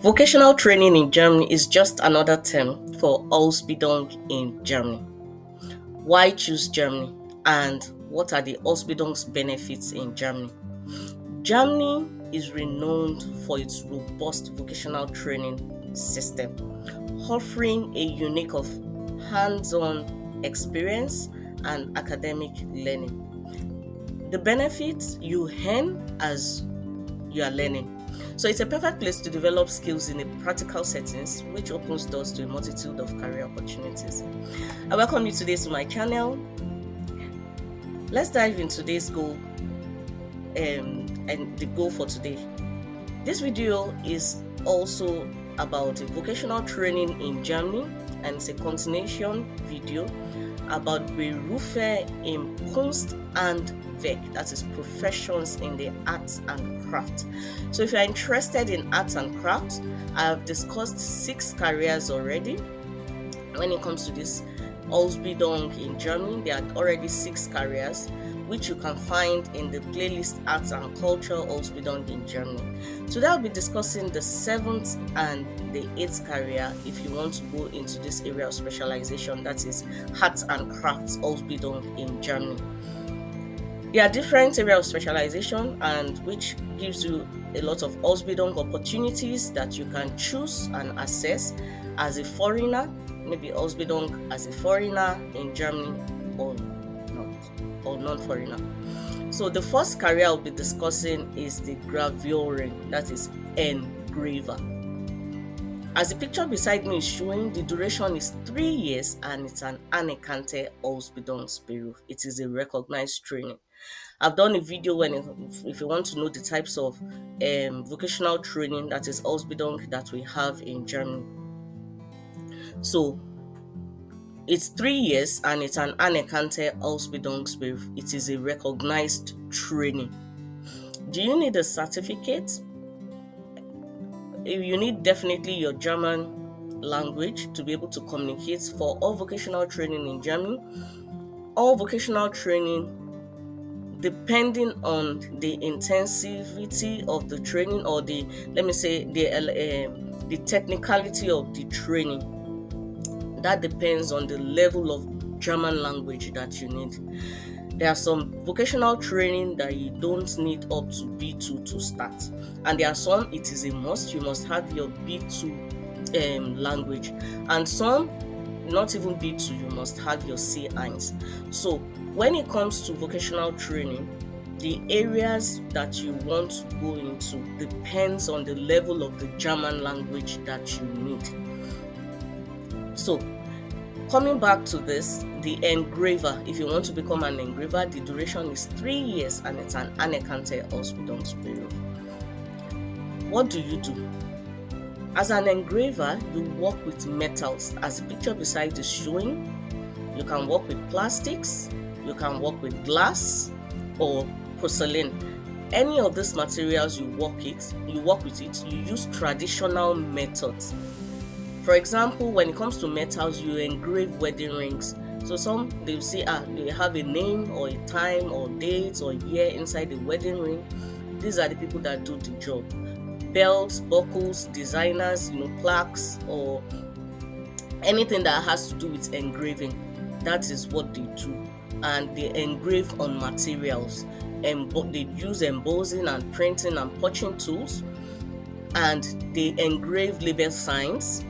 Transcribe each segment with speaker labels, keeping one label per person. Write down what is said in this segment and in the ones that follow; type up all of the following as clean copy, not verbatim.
Speaker 1: Vocational training in Germany is just another term for Ausbildung in Germany. Why choose Germany, and what are the Ausbildung's benefits in Germany? Germany is renowned for its robust vocational training system, offering a unique of hands-on experience and academic learning. The benefits you earn as you are learning. So it's a perfect place to develop skills in a practical settings, which opens doors to a multitude of career opportunities. I welcome you today to my channel. Let's dive into today's goal and the goal for today. This video is also about vocational training in Germany, and it's a continuation video about Berufe in Kunst and Werk, that is professions in the arts and craft. So if you're interested in arts and crafts, I have discussed 6 careers already. When it comes to this Ausbildung in Germany, there are already 6 careers which you can find in the playlist Arts and Culture Ausbildung in Germany. Today I'll be discussing the 7th and the 8th career if you want to go into this area of specialization, that is Arts and Crafts Ausbildung in Germany. There are different areas of specialization, and which gives you a lot of Ausbildung opportunities that you can choose and access as a foreigner, maybe Ausbildung as a foreigner in Germany or non-foreigner. So the first career I'll be discussing is the graveuring, that is engraver. As the picture beside me is showing, the duration is 3 years and it's an anerkannte Ausbildungsberuf. It is a recognized training. I've done a video if you want to know the types of vocational training, that is Ausbildung, that we have in Germany. So it's 3 years and it's an anerkannte Ausbildungsberuf. It is a recognized training. Do you need a certificate? You need definitely your German language to be able to communicate for all vocational training in Germany. All vocational training, depending on the intensivity of the training, or the technicality of the training, that depends on the level of German language that you need. There are some vocational training that you don't need up to B2 to start, and there are some it is a must. You must have your B2 language, and some not even B2, you must have your C1. So when it comes to vocational training, the areas that you want to go into depends on the level of the German language that you need. So coming back to this, the engraver, if you want to become an engraver, the duration is 3 years and it's an anerkannte Ausbildungsberuf. What do you do? As an engraver, you work with metals, as the picture beside is showing. You can work with plastics, you can work with glass or porcelain. Any of these materials you work with it, you use traditional methods. For example, when it comes to metals, you engrave wedding rings. So some, they'll say, they have a name or a time or date or year inside the wedding ring. These are the people that do the job. Belts, buckles, designers, plaques, or anything that has to do with engraving. That is what they do. And they engrave on materials. They use embossing and printing and punching tools. And they engrave label signs.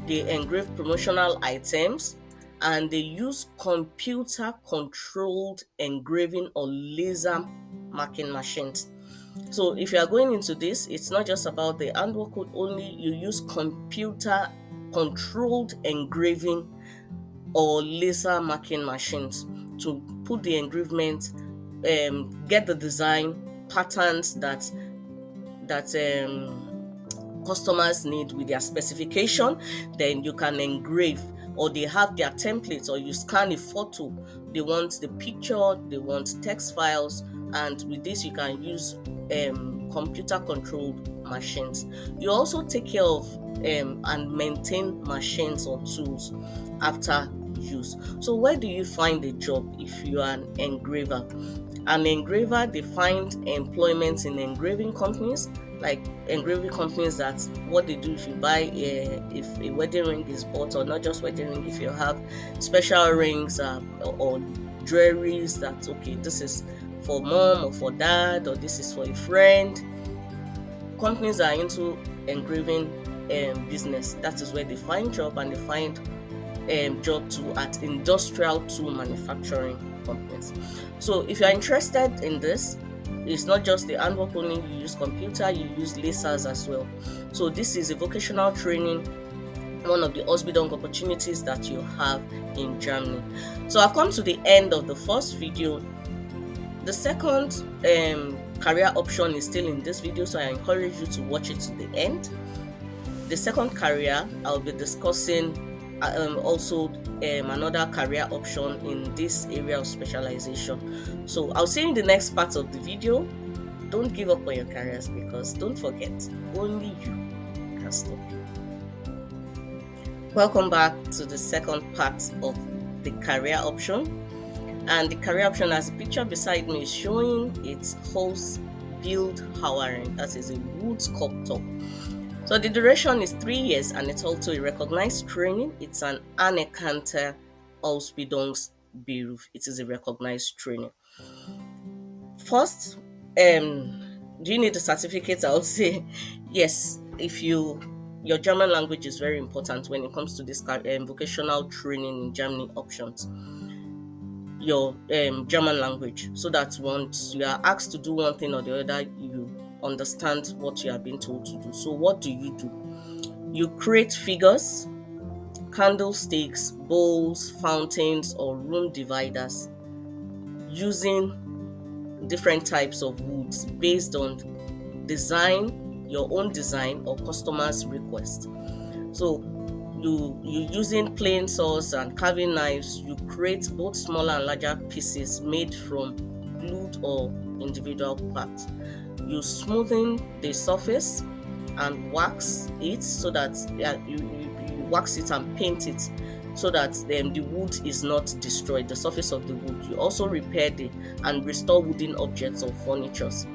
Speaker 1: They engrave promotional items, and they use computer-controlled engraving or laser marking machines. So if you are going into this, it's not just about the handwork code only. You use computer-controlled engraving or laser marking machines to put the engravement, get the design patterns that customers need with their specification. Then you can engrave, or they have their templates, or you scan a photo. They want the picture, they want text files, and with this you can use computer controlled machines. You also take care of and maintain machines or tools after use. So where do you find a job if you are an engraver? An engraver, they find employment in engraving companies, like engraving companies that what they do, if you buy if a wedding ring is bought, or not just wedding ring, if you have special rings or jewelries that, okay, this is for mom or for dad, or this is for a friend. Companies are into engraving business. That is where they find job, and they find job too at industrial tool manufacturing companies. So if you're interested in this, it's not just the handwork only, you use computer, you use lasers as well. So this is a vocational training, one of the Ausbildung opportunities that you have in Germany. So I've come to the end of the first video. The second career option is still in this video, so I encourage you to watch it to the end. The second career, I'll be discussing also another career option in this area of specialization. So I'll see you in the next part of the video. Don't give up on your careers, because don't forget, only you can stop you. Welcome back to the second part of the career option. And the career option, as the picture beside me is showing, it's Bildhauerin, that is a wood sculptor. So the duration is 3 years, and it's also a recognized training. It's an anerkannter Ausbildungsberuf. It is a recognized training. First, do you need a certificate? I would say yes. If your German language is very important when it comes to this vocational training in Germany options. Your German language, so that once you are asked to do one thing or the other, you understand what you are being told to do. So what do? You create figures, candlesticks, bowls, fountains, or room dividers using different types of woods based on your own design or customer's request. So you using plane saws and carving knives, you create both smaller and larger pieces made from glued or individual parts. You smoothen the surface and wax it, so that you wax it and paint it, so that the wood is not destroyed, the surface of the wood. You also repair and restore wooden objects or furnitures.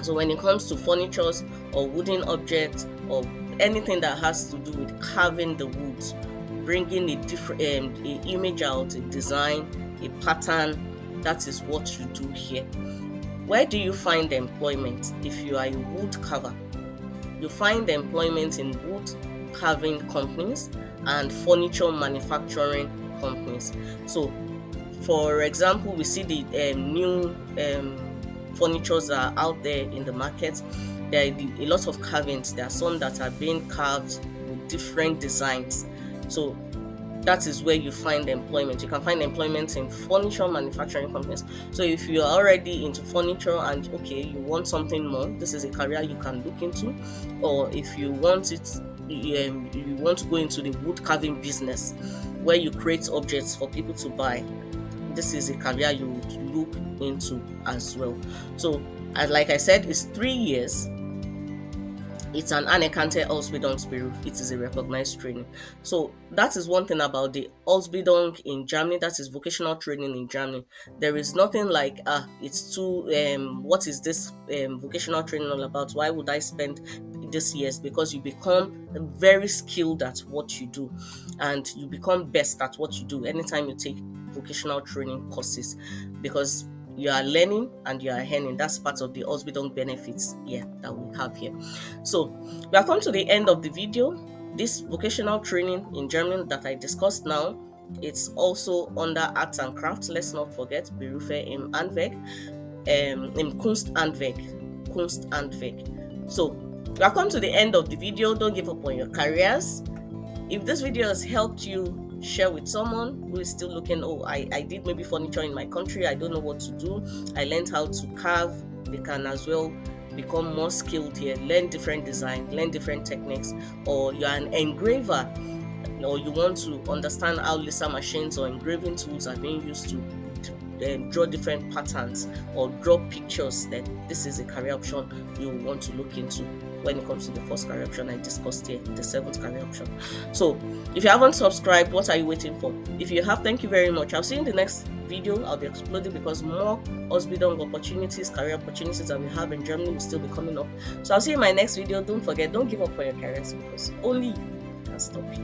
Speaker 1: So when it comes to furnitures or wooden objects, or anything that has to do with carving the wood, bringing a different image out, a design, a pattern, that is what you do here. Where do you find employment? If you are a wood carver, you find employment in wood carving companies and furniture manufacturing companies. So for example, we see the new furnitures are out there in the market. There are a lot of carvings. There are some that are being carved with different designs. So that is where you find employment. You can find employment in furniture manufacturing companies. So if you are already into furniture and okay, you want something more, this is a career you can look into. Or if you want you want to go into the wood carving business where you create objects for people to buy, this is a career you would look into as well. So like I said, it's 3 years. It's an anerkannte Ausbildungsberuf. It is a recognized training. So that is one thing about the Ausbildung in Germany. That is vocational training in Germany. There is nothing like it's too what is this vocational training all about? Why would I spend this years? Because you become very skilled at what you do, and you become best at what you do anytime you take vocational training courses, because you are learning and you are earning. That's part of the Ausbildung benefits that we have here. So we have come to the end of the video. This vocational training in Germany that I discussed now, it's also under arts and crafts. Let's not forget Berufe im Handwerk, im Kunsthandwerk. So we have come to the end of the video. Don't give up on your careers. If this video has helped you, share with someone who is still looking. I did maybe furniture in my country, I don't know what to do. I learned how to carve. They can as well become more skilled here, learn different design, learn different techniques. Or you're an engraver, or you want to understand how laser machines or engraving tools are being used to draw different patterns or draw pictures, then this is a career option you want to look into. when it comes to the first career option I discussed here, the 7th career option. So if you haven't subscribed, what are you waiting for? If you have, thank you very much. I'll see you in the next video. I'll be exploding because more Ausbildung opportunities, career opportunities that we have in Germany will still be coming up. So I'll see you in my next video. Don't forget, don't give up on your careers because only you can stop you.